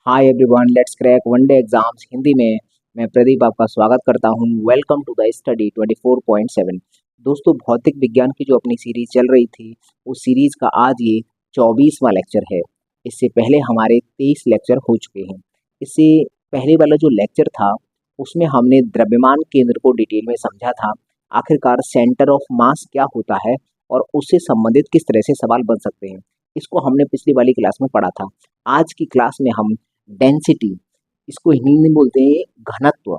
Hi everyone, let's crack one day exams Hindi में। मैं प्रदीप आपका स्वागत करता हूं। Welcome to the study 24.7। दोस्तों, भौतिक विज्ञान की जो अपनी सीरीज चल रही थी, उस सीरीज का आज ये 24वां लेक्चर है। इससे पहले हमारे 23 लेक्चर हो चुके हैं। इससे पहले वाला जो लेक्चर था उसमें हमने द्रव्यमान केंद्र को डिटेल में समझा था। आखिरकार सेंटर ऑफ मास क्या होता है और उससे संबंधित किस तरह से सवाल बन सकते हैं, इसको हमने पिछली वाली क्लास में पढ़ा था। आज की क्लास में हम डेंसिटी, इसको हिंदी में बोलते हैं घनत्व।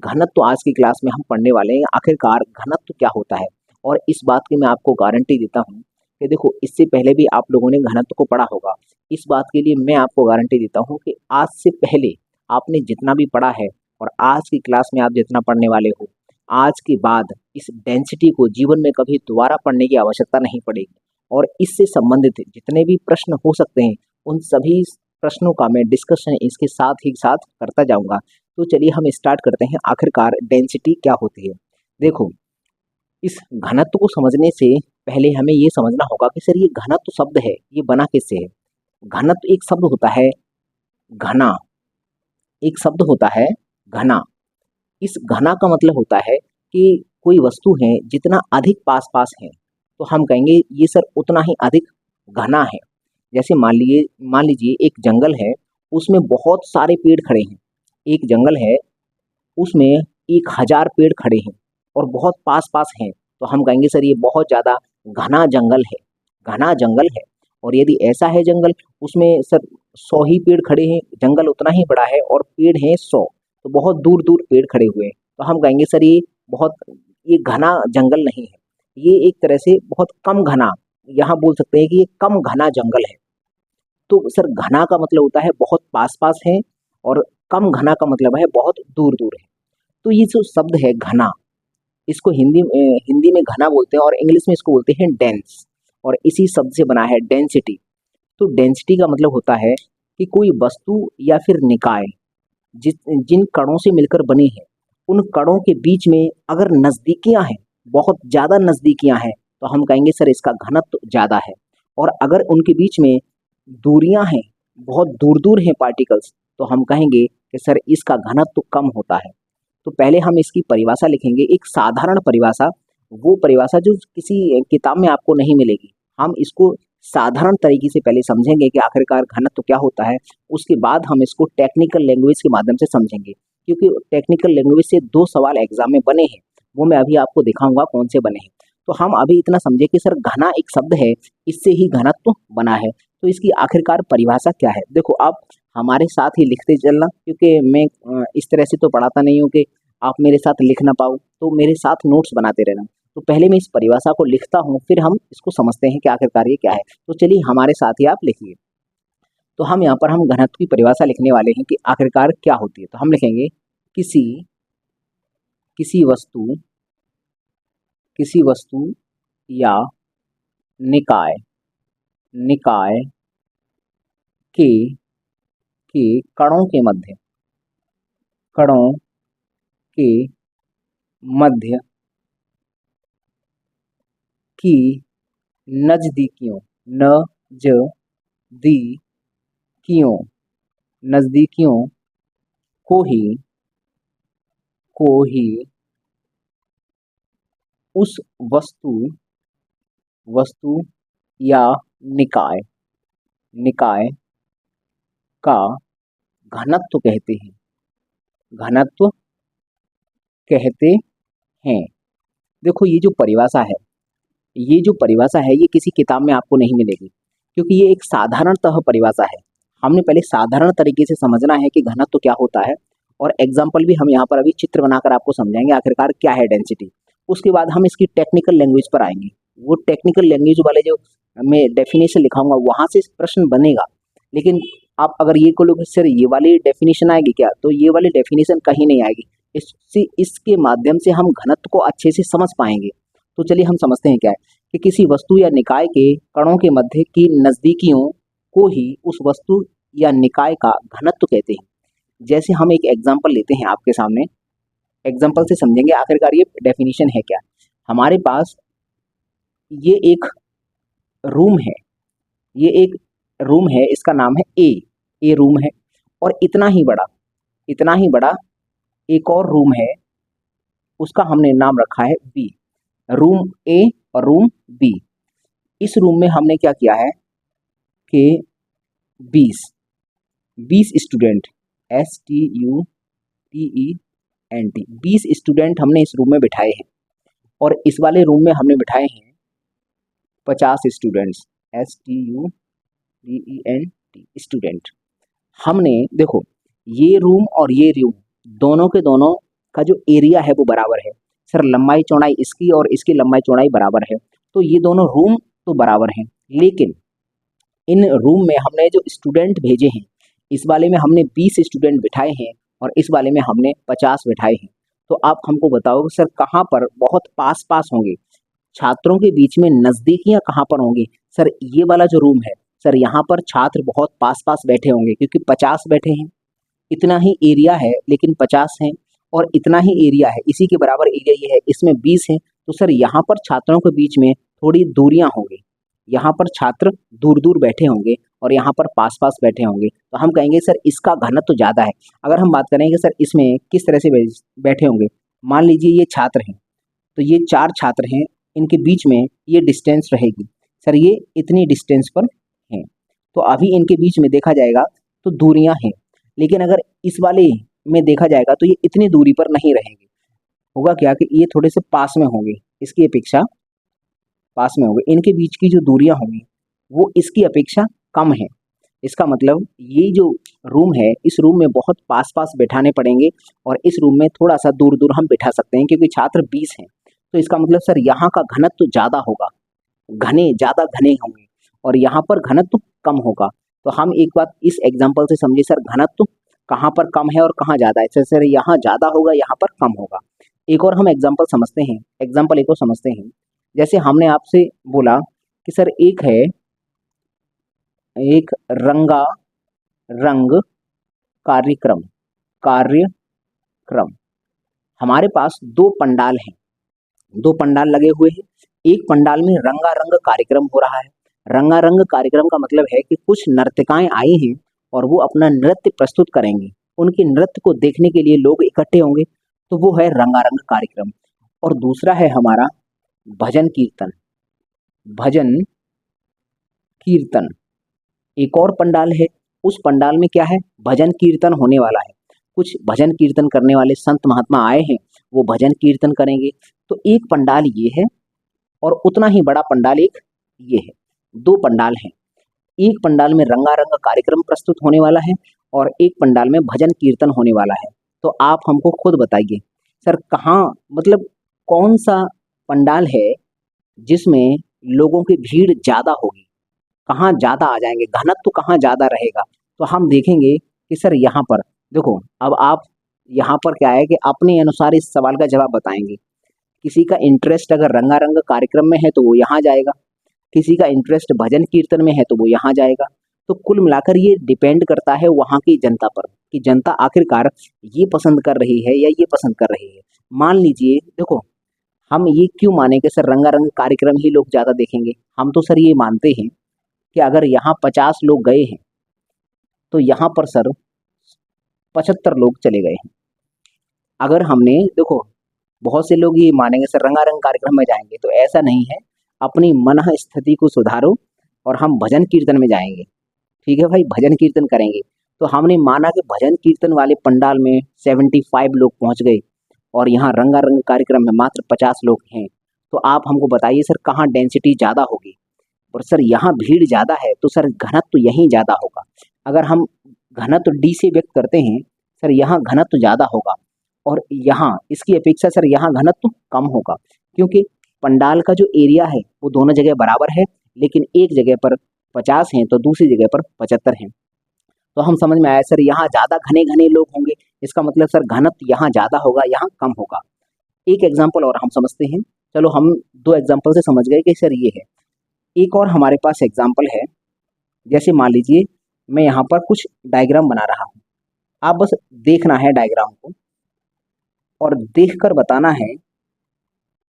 घनत्व आज की क्लास में हम पढ़ने वाले हैं। आखिरकार घनत्व क्या होता है, और इस बात की मैं आपको गारंटी देता हूँ कि देखो, इससे पहले भी आप लोगों ने घनत्व को पढ़ा होगा। इस बात के लिए मैं आपको गारंटी देता हूँ कि आज से पहले आपने जितना भी पढ़ा है और आज की क्लास में आप जितना पढ़ने वाले हो, आज के बाद इस डेंसिटी को जीवन में कभी दोबारा पढ़ने की आवश्यकता नहीं पड़ेगी। और इससे संबंधित जितने भी प्रश्न हो सकते हैं, उन सभी प्रश्नों का मैं डिस्कशन इसके साथ ही साथ करता जाऊंगा। तो चलिए हम स्टार्ट करते हैं। आखिरकार डेंसिटी क्या होती है। देखो, इस घनत्व को समझने से पहले हमें ये समझना होगा कि सर, ये घनत्व शब्द है, ये बना किससे है। घनत्व एक शब्द होता है घना, एक शब्द होता है घना। इस घना का मतलब होता है कि कोई वस्तु है जितना अधिक पास पास है तो हम कहेंगे ये सर उतना ही अधिक घना है। जैसे मान लीजिए एक जंगल है, उसमें बहुत सारे पेड़ खड़े हैं। एक जंगल है, उसमें 1000 पेड़ खड़े हैं और बहुत पास पास हैं, तो हम कहेंगे सर ये बहुत ज़्यादा घना जंगल है, घना जंगल है। और यदि ऐसा है जंगल, उसमें सर 100 ही पेड़ खड़े हैं, जंगल उतना ही बड़ा है और पेड़ हैं 100, तो बहुत दूर दूर पेड़ खड़े हुए हैं, तो हम कहेंगे सर ये घना जंगल नहीं है, ये एक तरह से बहुत कम घना, यहाँ बोल सकते हैं कि ये कम घना जंगल है। तो सर, घना का मतलब होता है बहुत पास पास है और कम घना का मतलब है बहुत दूर दूर है। तो ये जो शब्द है घना, इसको हिंदी में घना बोलते हैं और इंग्लिश में इसको बोलते हैं डेंस, और इसी शब्द से बना है डेंसिटी। तो डेंसिटी का मतलब होता है कि कोई वस्तु या फिर निकाय जिन कणों से मिलकर बने हैं, उन कणों के बीच में अगर नजदीकियां हैं, बहुत ज्यादा नजदीकियां हैं, तो हम कहेंगे सर इसका घनत्व ज्यादा है। और अगर उनके बीच में दूरियां हैं, बहुत दूर दूर हैं पार्टिकल्स, तो हम कहेंगे कि सर इसका घनत्व कम होता है। तो पहले हम इसकी परिभाषा लिखेंगे, एक साधारण परिभाषा, वो परिभाषा जो किसी किताब में आपको नहीं मिलेगी। हम इसको साधारण तरीके से पहले समझेंगे कि आखिरकार घनत्व क्या होता है, उसके बाद हम इसको टेक्निकल लैंग्वेज के माध्यम से समझेंगे। क्योंकि टेक्निकल लैंग्वेज से 2 सवाल एग्जाम में बने हैं, वो मैं अभी आपको दिखाऊंगा कौन से बने हैं। तो हम अभी इतना समझे कि सर घना एक शब्द है, इससे ही घनत्व बना है। तो इसकी आखिरकार परिभाषा क्या है, देखो आप हमारे साथ ही लिखते चलना, क्योंकि मैं इस तरह से तो पढ़ाता नहीं हूँ कि आप मेरे साथ लिख ना पाओ, तो मेरे साथ नोट्स बनाते रहना। तो पहले मैं इस परिभाषा को लिखता हूँ, फिर हम इसको समझते हैं कि आखिरकार ये क्या है। तो चलिए हमारे साथ ही आप लिखिए। तो हम यहाँ पर हम घनत्व की परिभाषा लिखने वाले हैं कि आखिरकार क्या होती है। तो हम लिखेंगे किसी किसी वस्तु किसी वस्तु या निकाय निकाय के कणों के मध्य की नजदीकियों नजदीकियों नजदीकियों को ही उस वस्तु या निकाय का घनत्व कहते हैं। घनत्व कहते हैं। देखो, ये किसी किताब में आपको नहीं मिलेगी, क्योंकि ये एक साधारणतः परिभाषा है। हमने पहले साधारण तरीके से समझना है कि घनत्व क्या होता है, और एग्जाम्पल भी हम यहाँ पर अभी चित्र बनाकर आपको समझाएंगे आखिरकार क्या है डेंसिटी। उसके बाद हम इसकी टेक्निकल लैंग्वेज पर आएंगे। वो टेक्निकल लैंग्वेज वाले जो मैं डेफिनेशन लिखाऊंगा, वहां से प्रश्न बनेगा। लेकिन आप अगर ये को लोग सर ये वाली डेफिनेशन आएगी क्या, तो ये वाली डेफिनेशन कहीं नहीं आएगी। इसके माध्यम से हम घनत्व को अच्छे से समझ पाएंगे। तो चलिए हम समझते हैं क्या है कि किसी वस्तु या निकाय के कणों के मध्य की नजदीकियों को ही उस वस्तु या निकाय का घनत्व कहते हैं। जैसे हम एक एग्जाम्पल लेते हैं आपके सामने, एग्जाम्पल से समझेंगे आखिरकार ये डेफिनेशन है क्या। हमारे पास ये एक रूम है, इसका नाम है ए रूम है। और इतना ही बड़ा एक और रूम है, उसका हमने नाम रखा है बी। रूम ए और रूम बी। इस रूम में हमने क्या किया है कि 20 स्टूडेंट, STUDENT 20 स्टूडेंट हमने इस रूम में बिठाए हैं। और इस वाले रूम में हमने बिठाए हैं 50 स्टूडेंट्स, STUDENT स्टूडेंट। हमने देखो ये रूम और ये रूम दोनों के दोनों का जो एरिया है वो बराबर है। सर लंबाई चौड़ाई इसकी और इसकी लंबाई चौड़ाई बराबर है, तो ये दोनों रूम तो बराबर हैं। लेकिन इन रूम में हमने जो स्टूडेंट भेजे हैं, इस वाले में हमने 20 स्टूडेंट बिठाए हैं और इस वाले में हमने 50 बिठाए हैं। तो आप हमको बताओ सर कहाँ पर बहुत पास पास होंगे, छात्रों के बीच में नज़दीकियाँ कहाँ पर होंगी? सर ये वाला जो रूम है, सर यहाँ पर छात्र बहुत पास पास बैठे होंगे क्योंकि 50 बैठे हैं। इतना ही एरिया है लेकिन 50 हैं, और इतना ही एरिया है, इसी के बराबर एरिया ये है, इसमें 20 हैं। तो सर यहाँ पर छात्रों के बीच में थोड़ी दूरियां होंगी, यहाँ पर छात्र दूर दूर बैठे होंगे और यहाँ पर पास पास बैठे होंगे। तो हम कहेंगे सर इसका घनत्व तो ज़्यादा है। अगर हम बात करेंगे सर इसमें किस तरह से बैठे होंगे, मान लीजिए ये छात्र हैं, तो ये 4 छात्र हैं, इनके बीच में ये डिस्टेंस रहेगी। सर ये इतनी डिस्टेंस पर हैं, तो अभी इनके बीच में देखा जाएगा तो दूरियां हैं। लेकिन अगर इस वाले में देखा जाएगा तो ये इतनी दूरी पर नहीं रहेंगे। होगा क्या कि ये थोड़े से पास में होंगे, इसकी अपेक्षा पास में होंगे। इनके बीच की जो दूरियां होंगी वो इसकी अपेक्षा कम है। इसका मतलब ये जो रूम है, इस रूम में बहुत पास पास बैठाने पड़ेंगे और इस रूम में थोड़ा सा दूर दूर हम बैठा सकते हैं क्योंकि छात्र 20 हैं। तो इसका मतलब सर यहाँ का घनत्व तो ज़्यादा होगा, ज़्यादा घने होंगे, और यहाँ पर घनत्व तो कम होगा। तो हम एक बात इस एग्जाम्पल से समझे सर घनत्व तो कहाँ पर कम है और कहाँ ज़्यादा है। सर यहाँ ज़्यादा होगा, यहाँ पर कम होगा। एक और हम एग्जाम्पल समझते हैं, एक और समझते हैं। जैसे हमने आपसे बोला कि सर एक रंग कार्यक्रम हमारे पास 2 पंडाल हैं, 2 पंडाल लगे हुए हैं। एक पंडाल में रंगारंग कार्यक्रम हो रहा है। रंगारंग कार्यक्रम का मतलब है कि कुछ नर्तिकाएं आई हैं और वो अपना नृत्य प्रस्तुत करेंगी। उनके नृत्य को देखने के लिए लोग इकट्ठे होंगे, तो वो है रंगारंग कार्यक्रम। और दूसरा है हमारा भजन कीर्तन। एक और पंडाल है, उस पंडाल में क्या है, भजन कीर्तन होने वाला है। कुछ भजन कीर्तन करने वाले संत महात्मा आए हैं, वो भजन कीर्तन करेंगे। तो एक पंडाल ये है और उतना ही बड़ा पंडाल एक ये है। 2 पंडाल हैं। एक पंडाल में रंगारंग कार्यक्रम प्रस्तुत होने वाला है और एक पंडाल में भजन कीर्तन होने वाला है। तो आप हमको खुद बताइए सर कहाँ, मतलब कौन सा पंडाल है जिसमें लोगों की भीड़ ज़्यादा होगी, कहाँ ज़्यादा आ जाएंगे, घनत्व तो कहाँ ज़्यादा रहेगा। तो हम देखेंगे कि सर यहाँ पर देखो, अब आप यहाँ पर क्या है कि अपने अनुसार इस सवाल का जवाब बताएंगे। किसी का इंटरेस्ट अगर रंगारंग कार्यक्रम में है तो वो यहाँ जाएगा, किसी का इंटरेस्ट भजन कीर्तन में है तो वो यहाँ जाएगा। तो कुल मिलाकर ये डिपेंड करता है वहाँ की जनता पर कि जनता आखिरकार ये पसंद कर रही है या ये पसंद कर रही है। मान लीजिए देखो, हम ये क्यों माने कि सर रंगारंग कार्यक्रम ही लोग ज़्यादा देखेंगे। हम तो सर ये मानते हैं कि अगर यहाँ 50 लोग गए हैं तो यहाँ पर सर 75 लोग चले गए हैं। अगर हमने देखो, बहुत से लोग ये मानेंगे सर रंगारंग कार्यक्रम में जाएंगे, तो ऐसा नहीं है। अपनी मन स्थिति को सुधारो और हम भजन कीर्तन में जाएंगे। ठीक है भाई, भजन कीर्तन करेंगे। तो हमने माना कि भजन कीर्तन वाले पंडाल में 75 लोग पहुंच गए और यहाँ रंगारंग कार्यक्रम में मात्र 50 लोग हैं। तो आप हमको बताइए सर कहाँ डेंसिटी ज़्यादा होगी। और सर यहाँ भीड़ ज़्यादा है तो सर घनत्व तो यहीं ज़्यादा होगा। अगर हम घनत्व डी से व्यक्त करते हैं, सर यहाँ घनत्व ज़्यादा होगा और यहाँ इसकी अपेक्षा सर यहाँ घनत्व कम होगा, क्योंकि पंडाल का जो एरिया है वो दोनों जगह बराबर है, लेकिन एक जगह पर 50 हैं तो दूसरी जगह पर 75 हैं। तो हम समझ में आया सर यहाँ ज़्यादा घने घने लोग होंगे, इसका मतलब सर घनत्व यहाँ ज़्यादा होगा, यहाँ कम होगा। एक एग्जाम्पल और हम समझते हैं। चलो हम 2 एग्जाम्पल से समझ गए कि सर ये है। एक और हमारे पास एग्जाम्पल है, जैसे मान लीजिए मैं यहाँ पर कुछ डायग्राम बना रहा हूँ। आप बस देखना है डायग्राम को और देखकर बताना है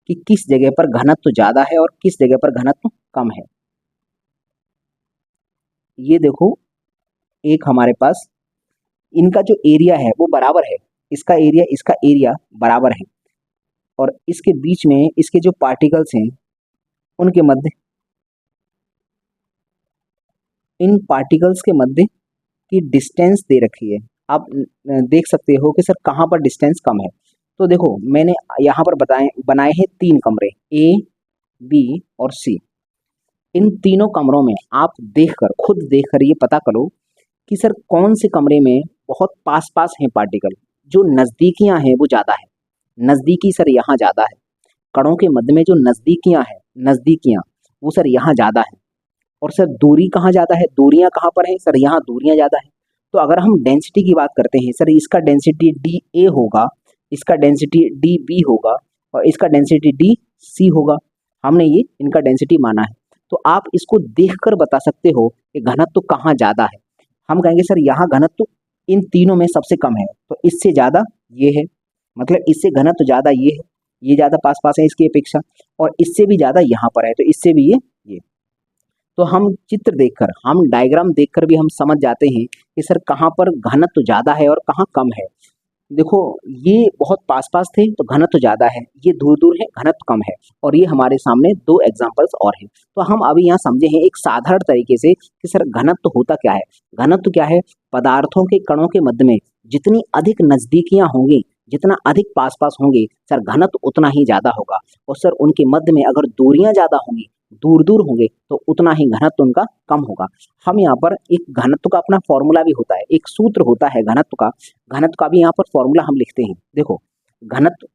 कि किस जगह पर घनत्व ज़्यादा है और किस जगह पर घनत्व कम है। ये देखो, एक हमारे पास इनका जो एरिया है वो बराबर है, इसका एरिया बराबर है, और इसके बीच में इसके जो पार्टिकल्स हैं उनके मध्य, इन पार्टिकल्स के मध्य की डिस्टेंस दे रखी है। आप देख सकते हो कि सर कहाँ पर डिस्टेंस कम है। तो देखो मैंने यहाँ पर बनाए हैं 3 कमरे, ए, बी और सी। इन तीनों कमरों में आप खुद देखकर ये पता करो कि सर कौन से कमरे में बहुत पास पास हैं पार्टिकल, जो नज़दीकियाँ हैं वो ज़्यादा है। नज़दीकी सर यहाँ ज़्यादा है, कणों के मध्य में जो नज़दीकियाँ वो सर यहाँ ज़्यादा है। और सर दूरी कहाँ ज़्यादा है, दूरियाँ कहाँ पर हैं सर, यहाँ दूरियाँ ज़्यादा है। तो अगर हम डेंसिटी की बात करते हैं सर, इसका डेंसिटी डी ए होगा, इसका डेंसिटी डी बी होगा और इसका डेंसिटी डी सी होगा। हमने ये इनका डेंसिटी माना है। तो आप इसको देखकर बता सकते हो कि घनत्व कहाँ ज़्यादा है। हम कहेंगे सर यहाँ घनत्व इन तीनों में सबसे कम है, तो इससे ज़्यादा ये है, मतलब इससे घनत्व ज़्यादा ये ज़्यादा पास पास है इसकी अपेक्षा, और इससे भी ज़्यादा यहाँ पर है, तो इससे भी ये। तो हम चित्र देखकर, हम डायग्राम देखकर भी हम समझ जाते हैं कि सर कहाँ पर घनत्व ज़्यादा है और कहाँ कम है। देखो ये बहुत पास पास थे तो घनत्व ज़्यादा है, ये दूर दूर है घनत्व कम है, और ये हमारे सामने 2 एग्जाम्पल्स और हैं। तो हम अभी यहाँ समझे हैं एक साधारण तरीके से कि सर घनत्व होता क्या है। घनत्व क्या है, पदार्थों के कणों के मध्य में जितनी अधिक नज़दीकियाँ होंगी, जितना अधिक पास पास होंगे सर घनत्व उतना ही ज़्यादा होगा, और सर उनके मध्य में अगर दूरियाँ ज़्यादा होंगी, दूर दूर होंगे, तो उतना ही घनत्व उनका कम होगा। हम यहाँ पर एक घनत्व का अपना फॉर्मूला भी होता है, एक सूत्र होता है घनत्व का भी यहाँ पर फॉर्मूला हम लिखते हैं। देखो घनत्व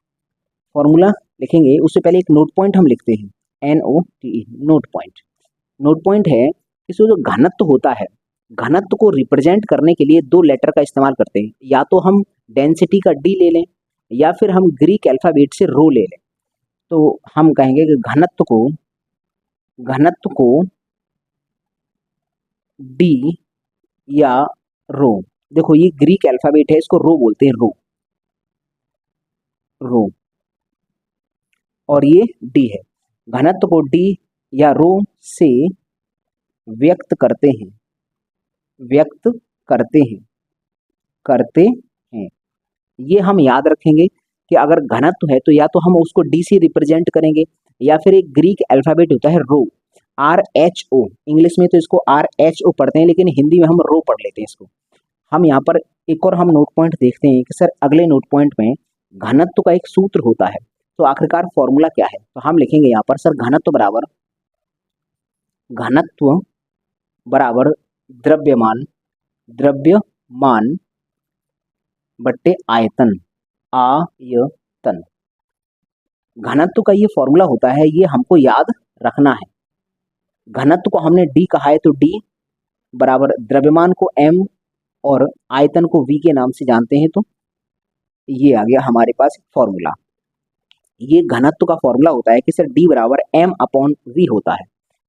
फॉर्मूला लिखेंगे उससे पहले एक नोट पॉइंट हम लिखते हैं, NOTE, note point. Note point है इसमें जो घनत्व होता है, घनत्व को रिप्रेजेंट करने के लिए 2 लेटर का इस्तेमाल करते हैं, या तो हम डेंसिटी का डी ले लें या फिर हम ग्रीक अल्फाबेट से रो ले लें। तो हम कहेंगे कि घनत्व को डी या रो, देखो ये ग्रीक अल्फाबेट है, इसको रो बोलते हैं, रो, और ये डी है। घनत्व को डी या रो से व्यक्त करते हैं, व्यक्त करते हैं, करते हैं। ये हम याद रखेंगे कि अगर घनत्व है तो या तो हम उसको डी से रिप्रेजेंट करेंगे, या फिर एक ग्रीक अल्फाबेट होता है रो, RHO। इंग्लिश में तो इसको RHO पढ़ते हैं, लेकिन हिंदी में हम रो पढ़ लेते हैं इसको। हम यहाँ पर एक और हम नोट पॉइंट देखते हैं कि सर अगले नोट पॉइंट में घनत्व का एक सूत्र होता है, तो आखिरकार फॉर्मूला क्या है। तो हम लिखेंगे यहाँ पर सर घनत्व बराबर द्रव्यमान, द्रव्यमान बट्टे आयतन, आयतन। घनत्व का ये फॉर्मूला होता है, ये हमको याद रखना है। घनत्व को हमने डी कहा है, तो डी बराबर द्रव्यमान को m और आयतन को v के नाम से जानते हैं, तो ये आ गया हमारे पास फॉर्मूला। ये घनत्व का फॉर्मूला होता है कि सर d बराबर m/v होता है,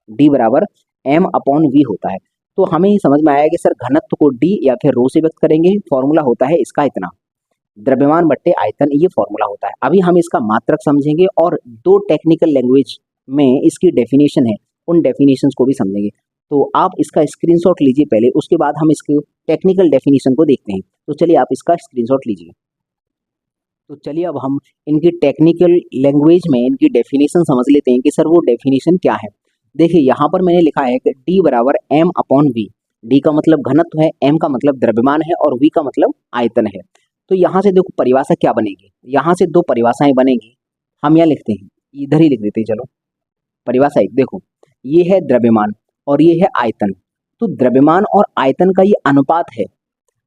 d बराबर m/v होता है। तो हमें ये समझ में आया कि सर घनत्व को d या फिर रो से व्यक्त करेंगे, फॉर्मूला होता है इसका इतना, द्रव्यमान बट्टे आयतन, ये फॉर्मूला होता है। अभी हम इसका मात्रक समझेंगे और 2 टेक्निकल लैंग्वेज में इसकी डेफिनेशन है, उन डेफिनेशंस को भी समझेंगे। तो आप इसका स्क्रीनशॉट लीजिए पहले, उसके बाद हम इसके टेक्निकल डेफिनेशन को देखते हैं। तो चलिए आप इसका स्क्रीनशॉट लीजिए। तो चलिए अब हम इनकी टेक्निकल लैंग्वेज में इनकी डेफिनेशन समझ लेते हैं कि सर वो डेफिनेशन क्या है। देखिए यहाँ पर मैंने लिखा है कि d बराबर m/v। d का मतलब घनत्व है, m का मतलब द्रव्यमान है और v का मतलब आयतन है। तो यहाँ से देखो परिभाषा क्या बनेगी, यहाँ से 2 परिभाषाएं बनेगी, हम यहाँ लिखते हैं, इधर ही लिख देते हैं। चलो परिभाषा 1 देखो, ये है द्रव्यमान और ये है आयतन। तो द्रव्यमान और आयतन का ये अनुपात है।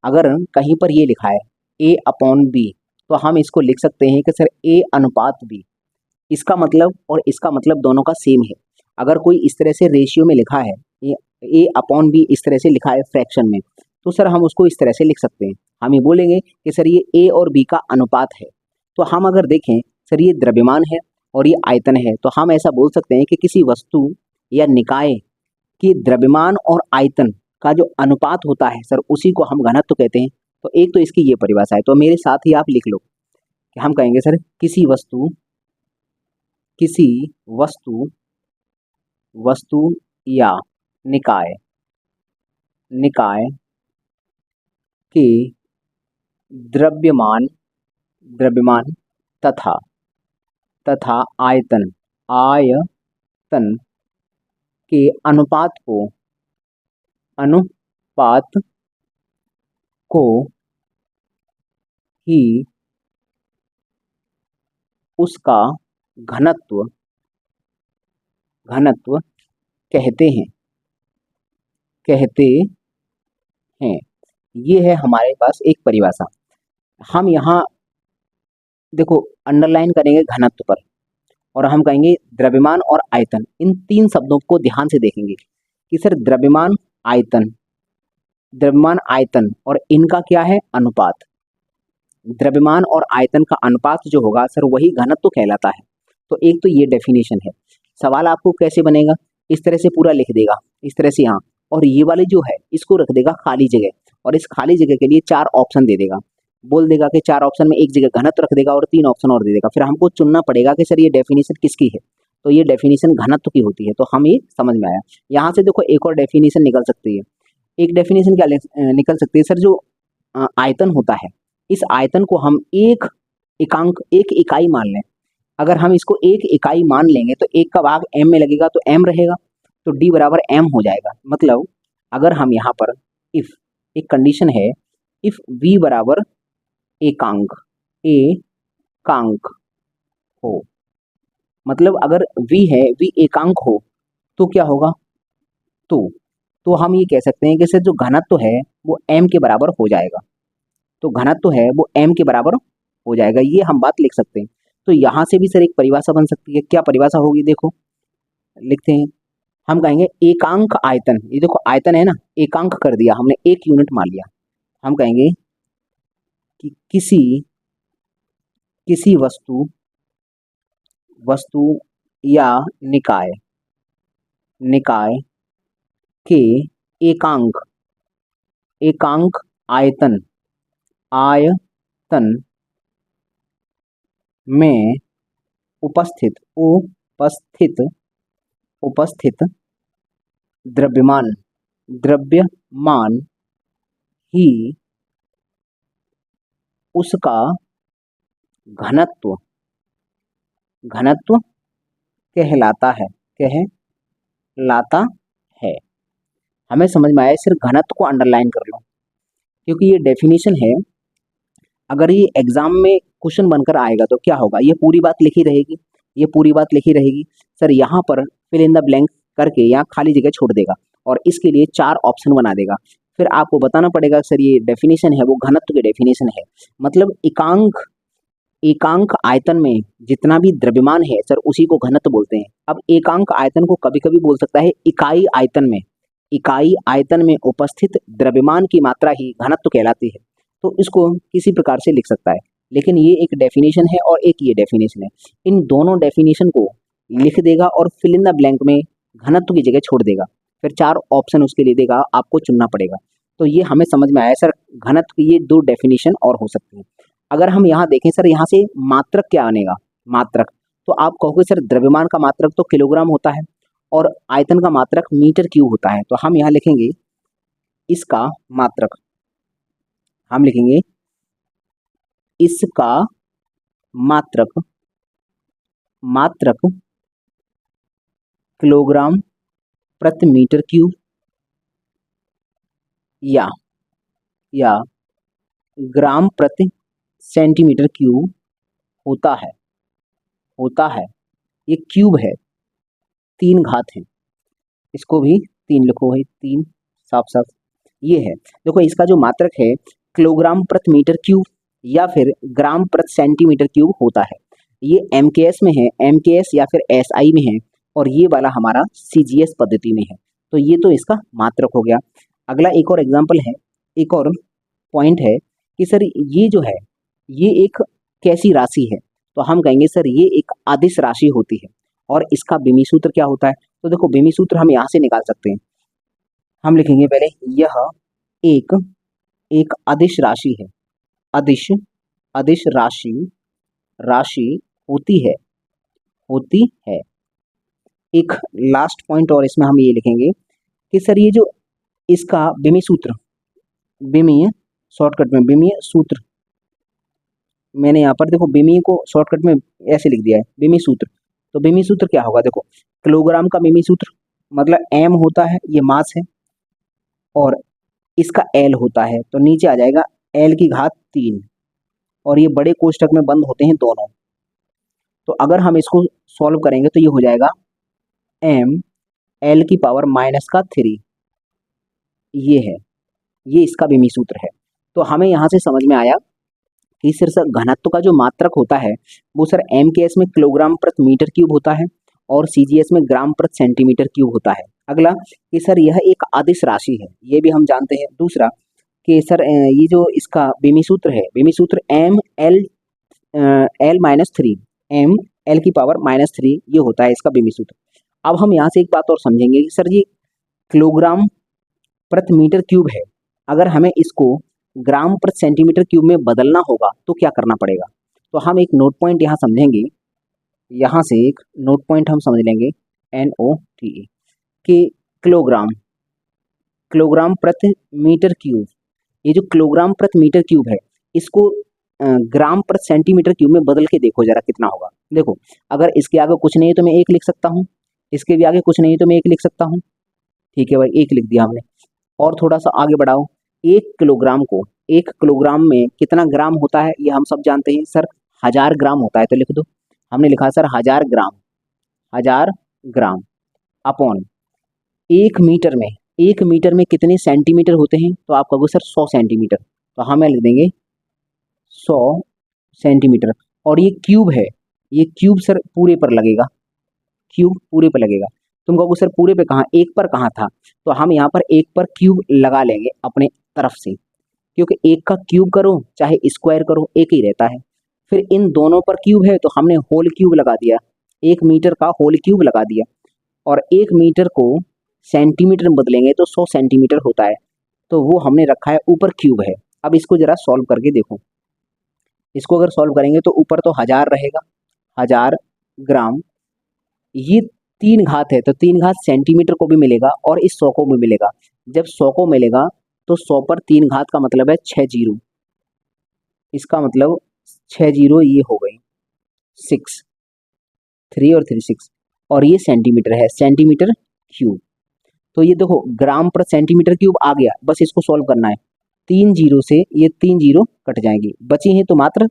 अगर कहीं पर ये लिखा है A/B, तो हम इसको लिख सकते हैं कि सर A/B। इसका मतलब और इसका मतलब दोनों का सेम है। अगर कोई इस तरह से रेशियो में लिखा है, A/B इस तरह से लिखा है फ्रैक्शन में, तो सर हम उसको इस तरह से लिख सकते हैं। हम ये बोलेंगे कि सर ये A और B का अनुपात है। तो हम अगर देखें सर ये द्रव्यमान है और ये आयतन है, तो हम ऐसा बोल सकते हैं कि किसी वस्तु या निकाय की द्रव्यमान और आयतन का जो अनुपात होता है सर, उसी को हम घनत्व कहते हैं। तो एक तो इसकी ये परिभाषा है, तो मेरे साथ ही आप लिख लो कि हम कहेंगे सर किसी वस्तु या निकाय के द्रव्यमान द्रव्यमान तथा तथा आयतन आयतन के अनुपात को ही उसका घनत्व घनत्व कहते हैं। ये है हमारे पास एक परिभाषा। हम यहाँ देखो अंडरलाइन करेंगे घनत्व पर, और हम कहेंगे द्रव्यमान और आयतन। इन तीन शब्दों को ध्यान से देखेंगे कि सर द्रव्यमान आयतन और इनका क्या है अनुपात। द्रव्यमान और आयतन का अनुपात जो होगा सर वही घनत्व कहलाता है। तो एक तो ये डेफिनेशन है। सवाल आपको कैसे बनेगा, इस तरह से पूरा लिख देगा, इस तरह से यहाँ, और ये वाली जो है इसको रख देगा खाली जगह, और इस खाली जगह के लिए 4 ऑप्शन दे देगा। बोल देगा कि 4 ऑप्शन में एक जगह घनत्व रख देगा और 3 ऑप्शन और दे देगा। फिर हमको चुनना पड़ेगा कि सर ये डेफिनेशन किसकी है। तो ये डेफिनेशन घनत्व की होती है। तो हम ये समझ में आया। यहाँ से देखो एक और डेफिनेशन निकल सकती है। एक डेफिनेशन क्या निकल सकती है सर, जो आयतन होता है, इस आयतन को हम एक इकाई मान लें। अगर हम इसको एक इकाई मान लेंगे तो एक का भाग m में लगेगा तो m रहेगा, तो d बराबर m हो जाएगा। मतलब अगर हम यहाँ पर इफ एक कंडीशन है, इफ v बराबर एकांक हो, मतलब अगर v है, v एकांक हो तो क्या होगा, तो हम ये कह सकते हैं कि सर जो घनत्व है वो m के बराबर हो जाएगा। तो घनत्व है वो m के बराबर हो जाएगा, ये हम बात लिख सकते हैं। तो यहाँ से भी सर एक परिभाषा बन सकती है। क्या परिभाषा होगी, देखो लिखते हैं। हम कहेंगे एकांक आयतन, ये देखो आयतन है ना, एकांक कर दिया हमने, 1 यूनिट मान लिया। हम कहेंगे कि किसी वस्तु या निकाय के एकांक आयतन में उपस्थित द्रव्यमान ही उसका घनत्व कहलाता है। हमें समझ में आया। सिर्फ घनत्व को अंडरलाइन कर लो, क्योंकि ये डेफिनेशन है। अगर ये एग्जाम में क्वेश्चन बनकर आएगा तो क्या होगा, ये पूरी बात लिखी रहेगी। सर यहाँ पर फिल इन द ब्लैंक करके यहाँ खाली जगह छोड़ देगा और इसके लिए 4 ऑप्शन बना देगा। फिर आपको बताना पड़ेगा सर ये डेफिनेशन है वो घनत्व की डेफिनेशन है। मतलब एकांक आयतन में जितना भी द्रव्यमान है सर उसी को घनत्व बोलते हैं। अब एकांक आयतन को कभी कभी बोल सकता है इकाई आयतन में उपस्थित द्रव्यमान की मात्रा ही घनत्व कहलाती है। तो इसको किसी प्रकार से लिख सकता है, लेकिन ये एक डेफिनेशन है और एक ये डेफिनेशन है। इन दोनों डेफिनेशन को लिख देगा और फिल इन द ब्लैंक में घनत्व की जगह छोड़ देगा। फिर 4 ऑप्शन उसके लिए देगा, आपको चुनना पड़ेगा। तो ये हमें समझ में आया सर, घनत्व की ये 2 डेफिनेशन और हो सकती है। अगर हम यहाँ देखें सर, यहाँ से मात्रक क्या आनेगा, मात्रक, तो आप कहोगे सर द्रव्यमान का मात्रक तो किलोग्राम होता है और आयतन का मात्रक मीटर क्यूब होता है। तो हम यहाँ लिखेंगे इसका मात्रक, हम लिखेंगे इसका मात्रक किलोग्राम प्रति मीटर क्यूब या ग्राम प्रति सेंटीमीटर क्यूब होता है। ये क्यूब है, 3 घात है, इसको भी 3 लिखो है, 3 साफ ये है। देखो इसका जो मात्रक है किलोग्राम प्रति मीटर क्यूब या फिर ग्राम प्रति सेंटीमीटर क्यूब होता है। ये MKS में है, MKS या फिर SI में है, और ये वाला हमारा CGS पद्धति में है। तो ये तो इसका मात्रक हो गया। अगला एक और एग्जाम्पल है, एक और पॉइंट है कि सर ये जो है ये एक कैसी राशि है, तो हम कहेंगे सर ये एक अदिश राशि होती है। और इसका बिमी सूत्र क्या होता है, तो देखो बिमी सूत्र हम यहाँ से निकाल सकते हैं। हम लिखेंगे पहले यह एक अदिश राशि है, अदिश राशि होती है। एक लास्ट पॉइंट और इसमें हम ये लिखेंगे कि सर ये जो इसका बिमी शॉर्टकट में बिमी सूत्र मैंने यहाँ पर देखो बिमी को शॉर्टकट में ऐसे लिख दिया है, बिमी सूत्र। तो बिमी सूत्र क्या होगा, देखो किलोग्राम का बिमी सूत्र मतलब एम होता है, ये मास है, और इसका एल होता है, तो नीचे आ जाएगा एल की घात 3, और ये बड़े कोष्टक में बंद होते हैं दोनों। तो अगर हम इसको सॉल्व करेंगे तो ये हो जाएगा एम एल की पावर माइनस का 3, ये है, ये इसका बिमी सूत्र है। तो हमें यहाँ से समझ में आया कि सर घनत्व का जो मात्रक होता है वो सर एम के एस में किलोग्राम प्रति मीटर क्यूब होता है, और सीजीएस में ग्राम प्रति सेंटीमीटर क्यूब होता है। अगला कि सर यह एक अदिश राशि है, ये भी हम जानते हैं। दूसरा कि सर ये जो इसका बिमी सूत्र है, बिमी सूत्र M L minus 3, M L की पावर -3, ये होता है इसका बिमी सूत्र। अब हम यहाँ से एक बात और समझेंगे कि सर ये किलोग्राम प्रति मीटर क्यूब है, अगर हमें इसको ग्राम प्रति सेंटीमीटर क्यूब में बदलना होगा तो क्या करना पड़ेगा। तो हम एक नोट पॉइंट यहाँ समझेंगे, यहाँ से एक नोट पॉइंट हम समझ लेंगे NOTE कि किलोग्राम किलोग्राम प्रति मीटर क्यूब, ये जो किलोग्राम प्रति मीटर क्यूब है इसको ग्राम प्रति सेंटीमीटर क्यूब में बदल के देखो जरा कितना होगा। देखो अगर इसके आगे कुछ नहीं है तो मैं 1 लिख सकता हूँ, इसके भी आगे कुछ नहीं है तो मैं 1 लिख सकता हूँ, ठीक है भाई 1 लिख दिया हमने। और थोड़ा सा आगे बढ़ाओ, 1 किलोग्राम को, 1 किलोग्राम में कितना ग्राम होता है ये हम सब जानते हैं सर, 1000 ग्राम होता है, तो लिख दो, हमने लिखा सर 1000 ग्राम, 1000 ग्राम अपॉन 1 मीटर में, 1 मीटर में कितने सेंटीमीटर होते हैं, तो आप कहोगे सर 100 सेंटीमीटर, तो हमें लिख देंगे 100 सेंटीमीटर। और ये क्यूब है, ये क्यूब सर पूरे पर लगेगा, क्यूब पूरे पर लगेगा। तुम कहोगे सर पूरे पे कहाँ, एक पर कहाँ था, तो हम यहाँ पर एक पर क्यूब लगा लेंगे अपने तरफ से, क्योंकि एक का क्यूब करो चाहे स्क्वायर करो एक ही रहता है। फिर इन दोनों पर क्यूब है तो हमने होल क्यूब लगा दिया, 1 मीटर का होल क्यूब लगा दिया, और 1 मीटर को सेंटीमीटर में बदलेंगे तो 100 सेंटीमीटर होता है, तो वो हमने रखा है ऊपर क्यूब है। अब इसको जरा सॉल्व करके देखो, इसको अगर सॉल्व करेंगे तो ऊपर तो 1000 रहेगा, 1000 ग्राम, ये 3 घात है तो 3 घात सेंटीमीटर को भी मिलेगा और इस 100 को भी मिलेगा। जब 100 को मिलेगा तो 100 पर 3 घात का मतलब है 6 जीरो, इसका मतलब 6 जीरो ये हो गई 6, 3 और 3 6, और ये सेंटीमीटर है, सेंटीमीटर क्यूब। तो ये देखो ग्राम पर सेंटीमीटर क्यूब आ गया, बस इसको सॉल्व करना है। 3 जीरो से ये 3 जीरो कट जाएंगे, बची हैं तो मात्र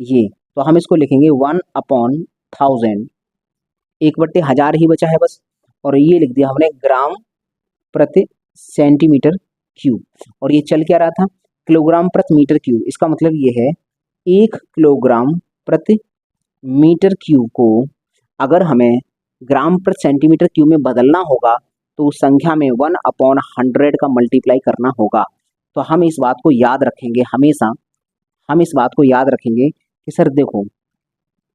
ये, तो हम इसको लिखेंगे 1/1000, 1/1000 ही बचा है बस, और ये लिख दिया हमने ग्राम प्रति सेंटीमीटर क्यूब। और ये चल क्या रहा था, किलोग्राम प्रति मीटर क्यूब, इसका मतलब ये है 1 किलोग्राम प्रति मीटर क्यूब को अगर हमें ग्राम प्रति सेंटीमीटर क्यूब में बदलना होगा तो उस संख्या में 1/100 का मल्टीप्लाई करना होगा। तो हम इस बात को याद रखेंगे हमेशा, हम इस बात को याद रखेंगे कि सर देखो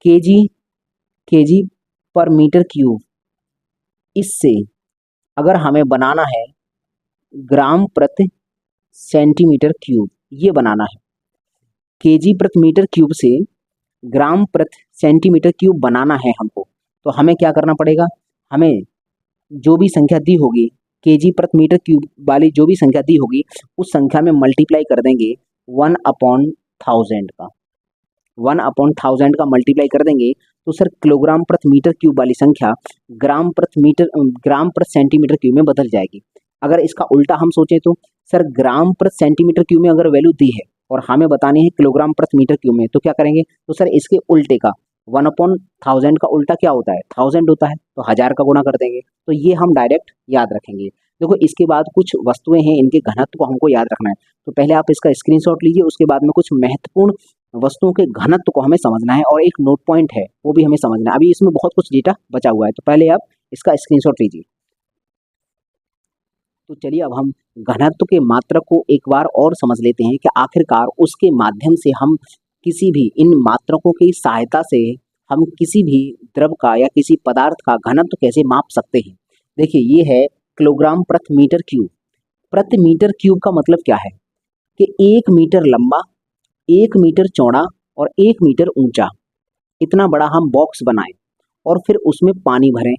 केजी पर मीटर क्यूब, इससे अगर हमें बनाना है ग्राम प्रति सेंटीमीटर क्यूब, ये बनाना है, केजी प्रति मीटर क्यूब से ग्राम प्रति सेंटीमीटर क्यूब बनाना है हमको, तो हमें क्या करना पड़ेगा, हमें जो भी संख्या दी होगी केजी प्रति मीटर क्यूब वाली जो भी संख्या दी होगी उस संख्या में मल्टीप्लाई कर देंगे 1/1000 का, 1/1000 का मल्टीप्लाई कर देंगे तो सर किलोग्राम प्रति मीटर क्यूब वाली संख्या ग्राम प्रति सेंटीमीटर क्यूब में बदल जाएगी। अगर इसका उल्टा हम सोचें तो सर ग्राम प्रति सेंटीमीटर क्यूब में अगर वैल्यू दी है और हमें बतानी है किलोग्राम प्रति मीटर क्यूब में, तो क्या करेंगे, तो सर इसके उल्टे का 1/1000 का उल्टा क्या होता है, 1000 होता है, तो 1000 का गुणा कर देंगे, तो ये हम डायरेक्ट याद रखेंगे। देखो इसके बाद कुछ वस्तुएं हैं, इनके घनत्व को हमको याद रखना है, तो पहले आप इसका स्क्रीनशॉट लीजिए, उसके बाद में कुछ महत्वपूर्ण वस्तुओं के घनत्व को हमें समझना है और एक नोट पॉइंट है वो भी हमें समझना है। अभी इसमें बहुत कुछ डेटा बचा हुआ है, तो पहले आप इसका स्क्रीनशॉट लीजिए। तो चलिए अब हम घनत्व के मात्रक को एक बार और समझ लेते हैं कि आखिरकार उसके माध्यम से हम किसी भी इन मात्रकों की सहायता से हम किसी भी द्रव का या किसी पदार्थ का घनत्व कैसे माप सकते हैं। देखिए ये है किलोग्राम प्रति मीटर क्यूब। प्रति मीटर क्यूब का मतलब क्या है कि 1 मीटर लंबा, 1 मीटर चौड़ा और 1 मीटर ऊंचा, इतना बड़ा हम बॉक्स बनाएं और फिर उसमें पानी भरें।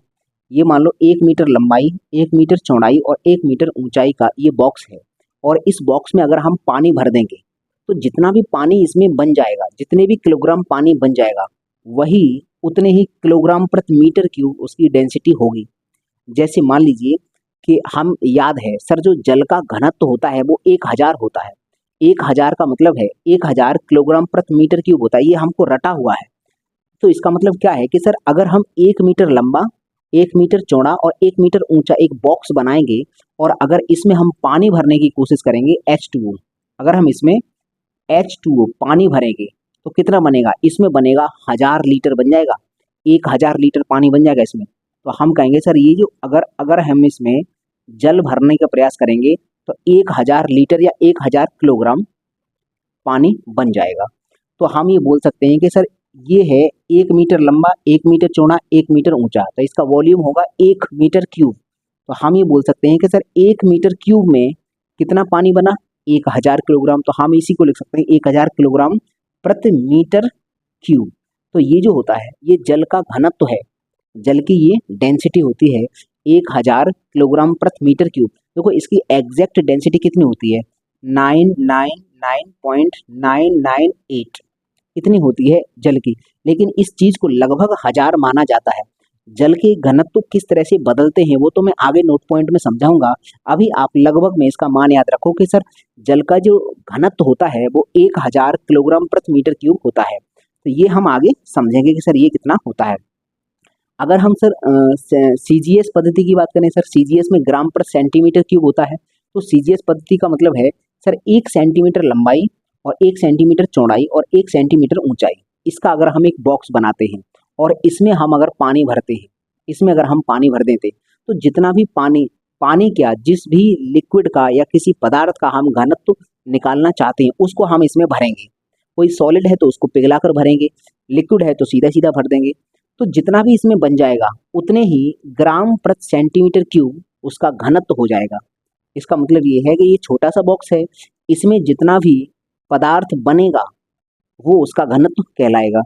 ये मान लो 1 मीटर लंबाई, 1 मीटर चौड़ाई और 1 मीटर ऊंचाई का ये बॉक्स है, और इस बॉक्स में अगर हम पानी भर देंगे तो जितना भी पानी इसमें बन जाएगा, जितने भी किलोग्राम पानी बन जाएगा, वही उतने ही किलोग्राम प्रति मीटर क्यूब उसकी डेंसिटी होगी। जैसे मान लीजिए कि हम याद है सर, जो जल का घनत्व होता है वो 1000 होता है। 1000 का मतलब है 1000 किलोग्राम प्रति मीटर क्यूब होता है, ये हमको रटा हुआ है। तो इसका मतलब क्या है कि सर, अगर हम 1 मीटर लंबा, 1 मीटर चौड़ा और 1 मीटर ऊंचा एक बॉक्स बनाएंगे, और अगर इसमें हम पानी भरने की कोशिश करेंगे H2O, अगर हम इसमें H2O पानी भरेंगे तो कितना बनेगा? इसमें बनेगा 1000 लीटर बन जाएगा, 1000 लीटर पानी बन जाएगा इसमें। तो हम कहेंगे सर, ये जो अगर अगर हम इसमें जल भरने का प्रयास करेंगे तो 1000 लीटर या 1000 किलोग्राम पानी बन जाएगा। तो हम ये बोल सकते हैं कि सर, ये है 1 मीटर लंबा, 1 मीटर चौड़ा, 1 मीटर ऊंचा, तो इसका वॉल्यूम होगा 1 मीटर क्यूब। तो हम ये बोल सकते हैं कि सर, 1 मीटर क्यूब में कितना पानी बना? 1000 किलोग्राम। तो हम इसी को लिख सकते हैं 1000 किलोग्राम प्रति मीटर क्यूब। तो ये जो होता है ये जल का घनत्व है, जल की ये डेंसिटी होती है 1000 किलोग्राम प्रति मीटर क्यूब। देखो इसकी एग्जैक्ट डेंसिटी कितनी होती है? 999.998 इतनी होती है जल की। लेकिन इस चीज को लगभग 1000 माना जाता है। जल के घनत्व किस तरह से बदलते हैं वो तो मैं आगे नोट पॉइंट में समझाऊंगा। अभी आप लगभग में इसका मान याद रखो कि सर, जल का जो घनत्व होता है वो 1000 किलोग्राम प्रति मीटर क्यूब होता है। तो ये हम आगे समझेंगे कि सर ये कितना होता है। अगर हम सर सीजीएस पद्धति की बात करें, सर सीजीएस में ग्राम पर सेंटीमीटर क्यूब होता है। तो सीजीएस पद्धति का मतलब है सर, 1 सेंटीमीटर लंबाई और 1 सेंटीमीटर चौड़ाई और 1 सेंटीमीटर ऊंचाई, इसका अगर हम एक बॉक्स बनाते हैं और इसमें हम अगर पानी भरते हैं, इसमें अगर हम पानी भर देते तो जितना भी पानी पानी क्या, जिस भी लिक्विड का या किसी पदार्थ का हम घनत्व निकालना चाहते हैं उसको हम इसमें भरेंगे। कोई सॉलिड है तो उसको पिघलाकर भरेंगे, लिक्विड है तो सीधा सीधा भर देंगे। तो जितना भी इसमें बन जाएगा उतने ही ग्राम प्रति सेंटीमीटर क्यूब उसका घनत्व हो जाएगा। इसका मतलब ये है कि ये छोटा सा बॉक्स है, इसमें जितना भी पदार्थ बनेगा वो उसका घनत्व कहलाएगा,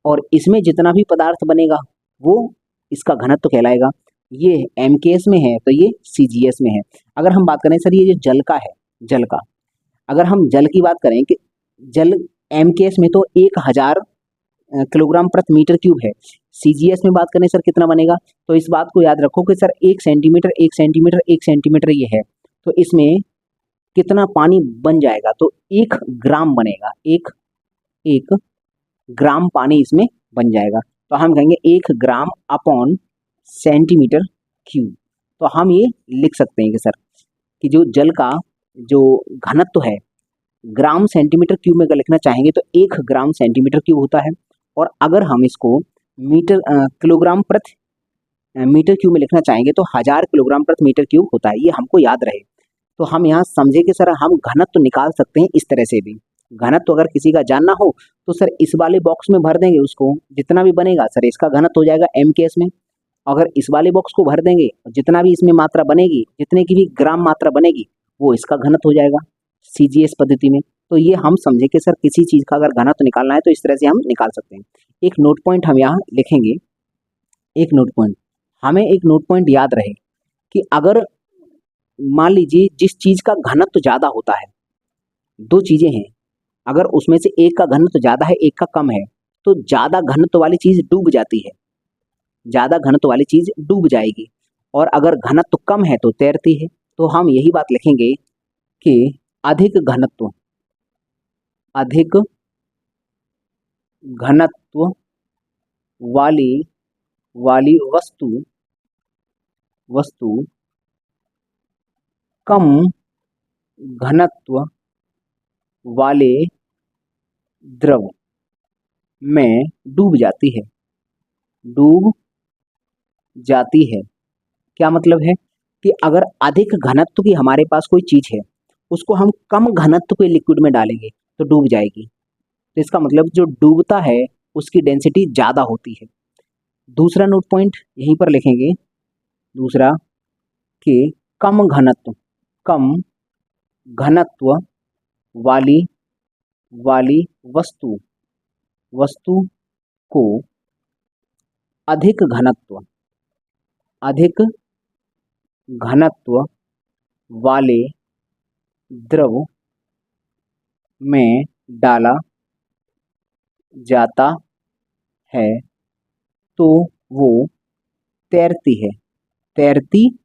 और इसमें जितना भी पदार्थ बनेगा वो इसका घनत्व कहलाएगा। ये एमकेएस में है तो ये सीजीएस में है। अगर हम बात करें सर, ये जो जल का है, जल का अगर हम जल की बात करें कि जल एमकेएस में तो 1000 किलोग्राम प्रति मीटर क्यूब है। सीजीएस में बात करें सर कितना बनेगा, तो इस बात को याद रखो कि सर 1 सेंटीमीटर 1 सेंटीमीटर 1 सेंटीमीटर ये है, तो इसमें कितना पानी बन जाएगा? तो 1 ग्राम बनेगा, एक ग्राम पानी इसमें बन जाएगा। तो हम कहेंगे 1 ग्राम अपॉन सेंटीमीटर क्यूब। तो हम ये लिख सकते हैं कि सर, कि जो जल का जो घनत्व है ग्राम सेंटीमीटर क्यूब में अगर लिखना चाहेंगे तो 1 ग्राम सेंटीमीटर क्यूब होता है। और अगर हम इसको किलोग्राम प्रति मीटर क्यूब में लिखना चाहेंगे तो 1000 किलोग्राम प्रति मीटर क्यूब होता है। ये हमको याद रहे। तो हम यहाँ समझे कि सर, हम घनत्व निकाल सकते हैं इस तरह से भी। घनत्व अगर किसी का जानना हो तो सर इस वाले बॉक्स में भर देंगे, उसको जितना भी बनेगा सर इसका घनत्व हो जाएगा एमकेएस में। अगर इस वाले बॉक्स को भर देंगे, जितना भी इसमें मात्रा बनेगी, जितने की भी ग्राम मात्रा बनेगी, वो इसका घनत्व हो जाएगा सीजीएस पद्धति में। तो ये हम समझे कि सर, किसी चीज का अगर घनत्व निकालना है तो इस तरह से हम निकाल सकते हैं। एक नोट पॉइंट हम यहाँ लिखेंगे, एक नोट पॉइंट, हमें एक नोट पॉइंट याद रहे कि अगर मान लीजिए जिस चीज का घनत्व ज्यादा होता है, दो चीजें हैं, अगर उसमें से एक का घनत्व ज्यादा है एक का कम है, तो ज्यादा घनत्व वाली चीज डूब जाती है, ज्यादा घनत्व वाली चीज डूब जाएगी, और अगर घनत्व कम है तो तैरती है। तो हम यही बात लिखेंगे कि अधिक घनत्व वाली वाली वस्तु कम घनत्व वाले द्रव में डूब जाती है, डूब जाती है। क्या मतलब है कि अगर अधिक घनत्व की हमारे पास कोई चीज है, उसको हम कम घनत्व के लिक्विड में डालेंगे तो डूब जाएगी। तो इसका मतलब जो डूबता है उसकी डेंसिटी ज्यादा होती है। दूसरा नोट पॉइंट यहीं पर लिखेंगे, दूसरा कि कम घनत्व वाली वाली वस्तु को अधिक घनत्व वाले द्रव में डाला जाता है तो वो तैरती है, तैरती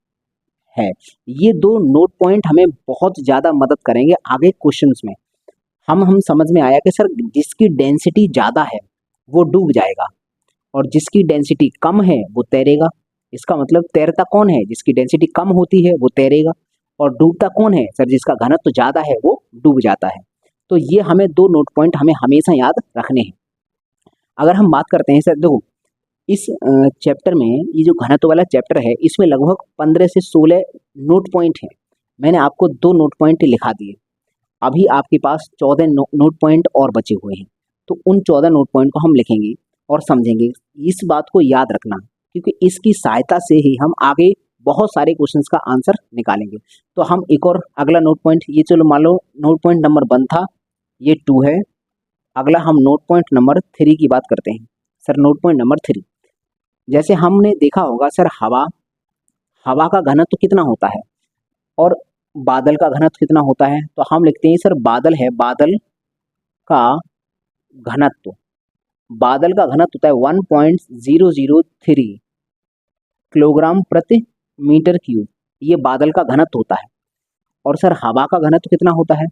है। ये दो नोट पॉइंट हमें बहुत ज़्यादा मदद करेंगे आगे क्वेश्चंस में। हम समझ में आया कि सर जिसकी डेंसिटी ज़्यादा है वो डूब जाएगा और जिसकी डेंसिटी कम है वो तैरेगा। इसका मतलब तैरता कौन है? जिसकी डेंसिटी कम होती है वो तैरेगा। और डूबता कौन है? सर जिसका घनत्व ज़्यादा है वो डूब जाता है। तो ये हमें दो नोट पॉइंट हमें हमेशा याद रखने हैं। अगर हम बात करते हैं सर, देखो इस चैप्टर में, ये जो घनत्व वाला चैप्टर है इसमें लगभग 15 से 16 नोट पॉइंट हैं। मैंने आपको दो नोट पॉइंट लिखा दिए। अभी आपके पास 14 नोट पॉइंट और बचे हुए हैं। तो उन 14 नोट पॉइंट को हम लिखेंगे और समझेंगे। इस बात को याद रखना, क्योंकि इसकी सहायता से ही हम आगे बहुत सारे क्वेश्चंस का आंसर निकालेंगे। तो हम एक और अगला नोट पॉइंट, ये चलो मान लो नोट पॉइंट नंबर 1 था, ये 2 है। अगला हम नोट पॉइंट नंबर 3 की बात करते हैं। सर नोट पॉइंट नंबर 3, जैसे हमने देखा होगा सर, हवा हवा का घनत्व कितना होता है और बादल का घनत्व कितना होता है? तो हम लिखते हैं सर, बादल है, बादल का घनत्व, बादल का घनत्व होता है 1.003 किलोग्राम प्रति मीटर क्यूब। ये बादल का घनत्व होता है। और सर हवा का घनत्व कितना होता है?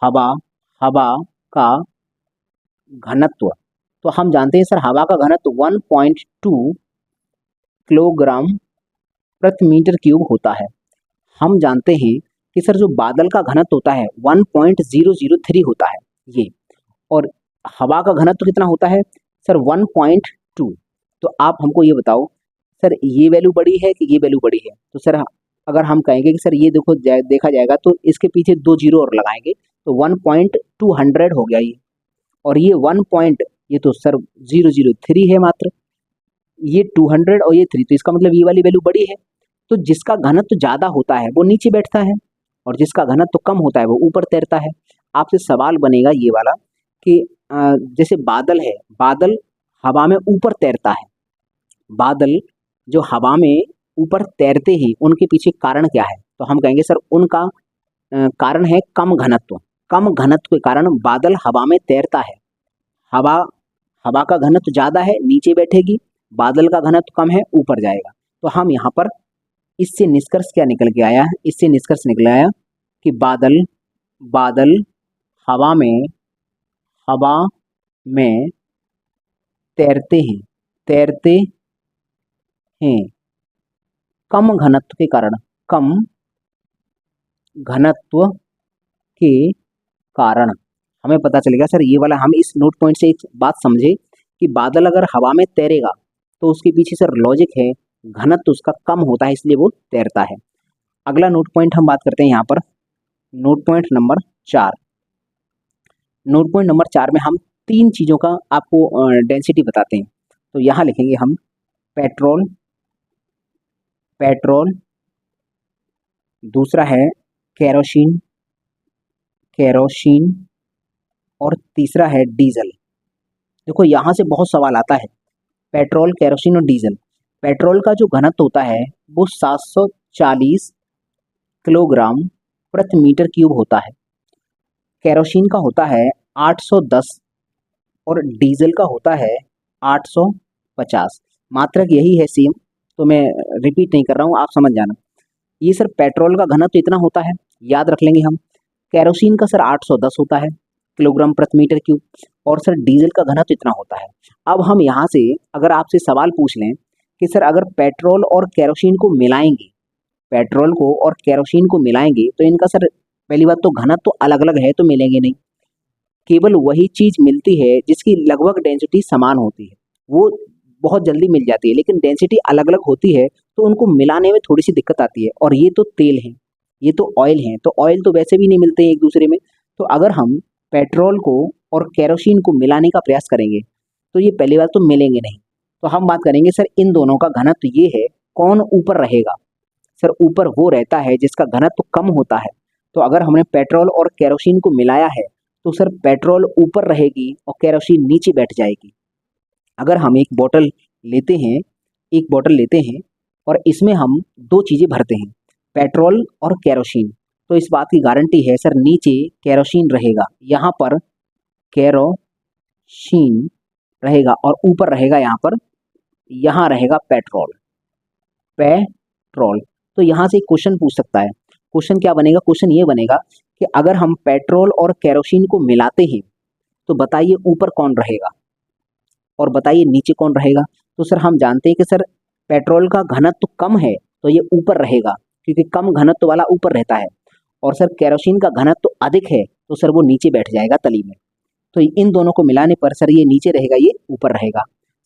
हवा हवा का घनत्व, तो हम जानते हैं सर हवा का घनत्व 1.2 किलोग्राम प्रति मीटर क्यूब होता है। हम जानते हैं कि सर जो बादल का घनत्व होता है 1.003 होता है ये, और हवा का घनत्व कितना होता है सर? 1.2। तो आप हमको ये बताओ सर, ये वैल्यू बड़ी है कि ये वैल्यू बड़ी है? तो सर अगर हम कहेंगे कि सर ये देखो देखा जाएगा तो इसके पीछे 2 जीरो और लगाएंगे तो 1.200 हो गया ये, और ये 1 पॉइंट, ये तो सर 003 है मात्र, ये 200 और ये 3, तो इसका मतलब ये वाली वैल्यू बड़ी है। तो जिसका घनत्व ज़्यादा होता है वो नीचे बैठता है और जिसका घनत्व कम होता है वो ऊपर तैरता है। आपसे सवाल बनेगा ये वाला कि जैसे बादल है, बादल हवा में ऊपर तैरता है, बादल जो हवा में ऊपर तैरते हैं उनके पीछे कारण क्या है? तो हम कहेंगे सर उनका कारण है कम घनत्व। कम घनत्व के कारण बादल हवा में तैरता है। हवा हवा का घनत्व ज़्यादा है नीचे बैठेगी, बादल का घनत्व कम है ऊपर जाएगा। तो हम यहाँ पर इससे निष्कर्ष क्या निकल के आया है? इससे निष्कर्ष निकल आया कि बादल बादल हवा में हवा में तैरते हैं कम घनत्व के कारण, कम घनत्व के कारण। हमें पता चलेगा सर ये वाला, हम इस नोट पॉइंट से एक बात समझे कि बादल अगर हवा में तैरेगा तो उसके पीछे सर लॉजिक है, घनत्व उसका कम होता है इसलिए वो तैरता है। अगला नोट पॉइंट हम बात करते हैं यहाँ पर, note point number 4। Note point number 4 में हम 3 चीज़ों का आपको डेंसिटी बताते हैं। तो यहाँ लिखेंगे हम पेट्रोल, पेट्रोल, दूसरा है केरोसिन, केरोसिन, और तीसरा है डीजल। देखो यहाँ से बहुत सवाल आता है, पेट्रोल, केरोसिन और डीजल। पेट्रोल का जो घनत्व होता है वो 740 किलोग्राम प्रति मीटर क्यूब होता है, केरोसिन का होता है 810 और डीजल का होता है 850। मात्रक यही है सेम, तो मैं रिपीट नहीं कर रहा हूँ, आप समझ जाना। ये सर पेट्रोल का घनत्व इतना होता है, याद रख लेंगे हम। केरोसिन का सर 810 होता है किलोग्राम प्रति मीटर क्यूब, और सर डीजल का घनत्व इतना होता है। अब हम यहाँ से अगर आपसे सवाल पूछ लें कि सर अगर पेट्रोल और केरोसिन को मिलाएंगे, पेट्रोल को और केरोसिन को मिलाएंगे तो इनका सर पहली बात तो घनत्व तो अलग अलग है तो मिलेंगे नहीं। केवल वही चीज मिलती है जिसकी लगभग डेंसिटी समान होती है, वो बहुत जल्दी मिल जाती है, लेकिन डेंसिटी अलग अलग होती है तो उनको मिलाने में थोड़ी सी दिक्कत आती है। और ये तो तेल है, ये तो ऑयल है, तो ऑयल तो वैसे भी नहीं मिलते हैं एक दूसरे में। तो अगर हम पेट्रोल को और केरोसिन को मिलाने का प्रयास करेंगे तो ये पहली बात तो मिलेंगे नहीं। तो हम बात करेंगे सर इन दोनों का घनत्व ये है, कौन ऊपर रहेगा? सर ऊपर वो रहता है जिसका घनत्व कम होता है। तो अगर हमने पेट्रोल और केरोसिन को मिलाया है तो सर पेट्रोल ऊपर रहेगी और केरोसिन नीचे बैठ जाएगी। अगर हम एक बोतल लेते हैं, एक बोतल लेते हैं और इसमें हम दो चीज़ें भरते हैं, पेट्रोल और केरोसिन, तो इस बात की गारंटी है सर नीचे केरोसिन रहेगा, यहाँ पर केरोसिन रहेगा और ऊपर रहेगा यहाँ रहेगा पेट्रोल। तो यहाँ से एक क्वेश्चन पूछ सकता है। क्वेश्चन क्या बनेगा? क्वेश्चन ये बनेगा कि अगर हम पेट्रोल और केरोसिन को मिलाते हैं तो बताइए ऊपर कौन रहेगा और बताइए नीचे कौन रहेगा। तो सर हम जानते हैं कि सर पेट्रोल का घनत्व कम है तो ये ऊपर रहेगा, क्योंकि कम घनत्व वाला ऊपर रहता है, और सर केरोसिन का घनत्व अधिक है तो सर वो नीचे बैठ जाएगा तली में। तो इन दोनों को मिलाने पर सर ये नीचे रहेगा, ये ऊपर रहेगा।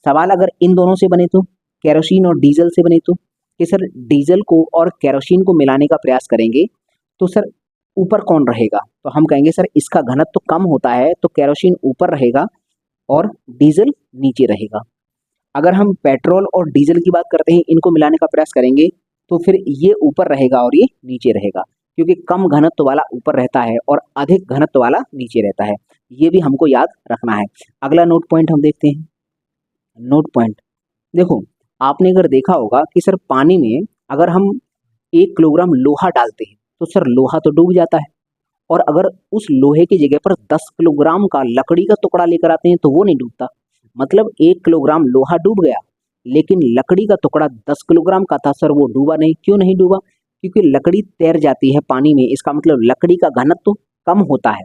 सवाल अगर इन दोनों से बने तो, केरोसिन और डीजल से बने तो, कि सर डीजल को और केरोसिन को मिलाने का प्रयास करेंगे तो सर ऊपर कौन रहेगा? तो हम कहेंगे सर इसका घनत्व कम होता है तो केरोसिन ऊपर रहेगा और डीजल नीचे रहेगा। अगर हम पेट्रोल और डीजल की बात करते हैं, इनको मिलाने का प्रयास करेंगे तो फिर ये ऊपर रहेगा और ये नीचे रहेगा, क्योंकि कम घनत्व वाला ऊपर रहता है और अधिक घनत्व वाला नीचे रहता है। ये भी हमको याद रखना है। अगला नोट पॉइंट हम देखते हैं। नोट पॉइंट देखो, आपने अगर देखा होगा कि सर पानी में अगर हम 1 किलोग्राम लोहा डालते हैं तो सर लोहा तो डूब जाता है, और अगर उस लोहे की जगह पर 10 किलोग्राम का लकड़ी का टुकड़ा लेकर आते हैं तो वो नहीं डूबता। मतलब 1 किलोग्राम लोहा डूब गया, लेकिन लकड़ी का टुकड़ा 10 किलोग्राम का था सर, वो डूबा नहीं। क्यों नहीं डूबा? क्योंकि लकड़ी तैर जाती है पानी में। इसका मतलब लकड़ी का घनत्व कम होता है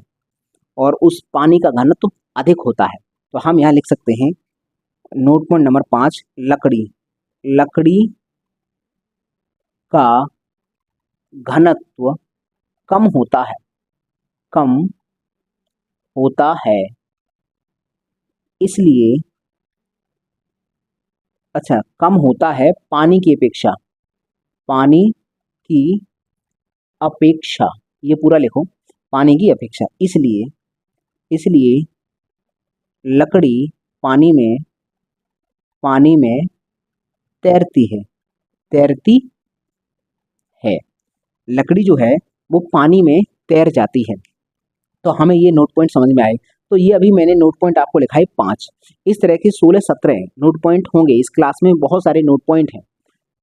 और उस पानी का घनत्व अधिक होता है। तो हम यहाँ लिख सकते हैं नोट पॉइंट नंबर 5, लकड़ी का घनत्व कम होता है, इसलिए कम होता है पानी की अपेक्षा, ये पूरा लिखो, पानी की अपेक्षा। इसलिए लकड़ी पानी में तैरती है। लकड़ी जो है वो पानी में तैर जाती है। तो हमें ये नोट पॉइंट समझ में आए। तो ये अभी मैंने नोट पॉइंट आपको लिखा है 5। इस तरह के 16-17 नोट पॉइंट होंगे इस क्लास में, बहुत सारे नोट पॉइंट हैं।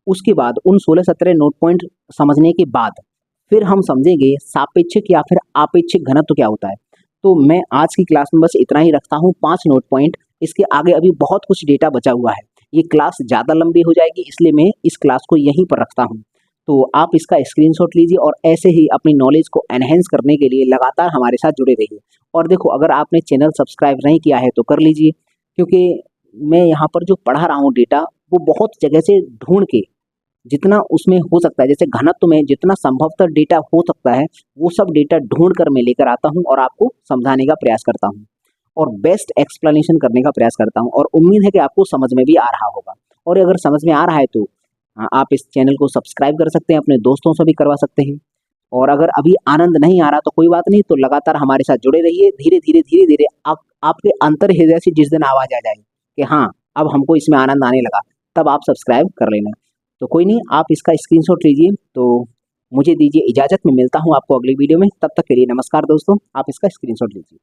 उसके बाद उन 16-17 नोट पॉइंट समझने के बाद फिर हम समझेंगे सापेक्षिक या फिर आपेक्षिक घनत्व क्या होता है। तो मैं आज की क्लास में बस इतना ही रखता हूँ, 5 नोट पॉइंट। इसके आगे अभी बहुत कुछ डेटा बचा हुआ है। ये क्लास ज़्यादा लंबी हो जाएगी, इसलिए मैं इस क्लास को यहीं पर रखता हूँ। तो आप इसका स्क्रीनशॉट लीजिए और ऐसे ही अपनी नॉलेज को एनहेंस करने के लिए लगातार हमारे साथ जुड़े रहिए। और देखो, अगर आपने चैनल सब्सक्राइब नहीं किया है तो कर लीजिए, क्योंकि मैं यहाँ पर जो पढ़ा रहा हूँ डेटा वो बहुत जगह से ढूंढ के, जितना उसमें हो सकता है, जैसे घनत्व में जितना संभवतः डेटा हो सकता है वो सब डेटा ढूंढ कर मैं लेकर आता हूँ और आपको समझाने का प्रयास करता हूँ और बेस्ट एक्सप्लेनेशन करने का प्रयास करता हूँ। और उम्मीद है कि आपको समझ में भी आ रहा होगा। और अगर समझ में आ रहा है तो आप इस चैनल को सब्सक्राइब कर सकते हैं, अपने दोस्तों से भी करवा सकते हैं। और अगर अभी आनंद नहीं आ रहा तो कोई बात नहीं, तो लगातार हमारे साथ जुड़े रहिए। धीरे धीरे आपके अंतर हृदय से जिस दिन आवाज़ आ जाए कि हाँ अब हमको इसमें आनंद आने लगा, तब आप सब्सक्राइब कर लेना। तो कोई नहीं, आप इसका स्क्रीनशॉट लीजिए। तो मुझे दीजिए इजाज़त, में मिलता हूँ आपको अगली वीडियो में। तब तक के लिए नमस्कार दोस्तों, आप इसका स्क्रीनशॉट लीजिए।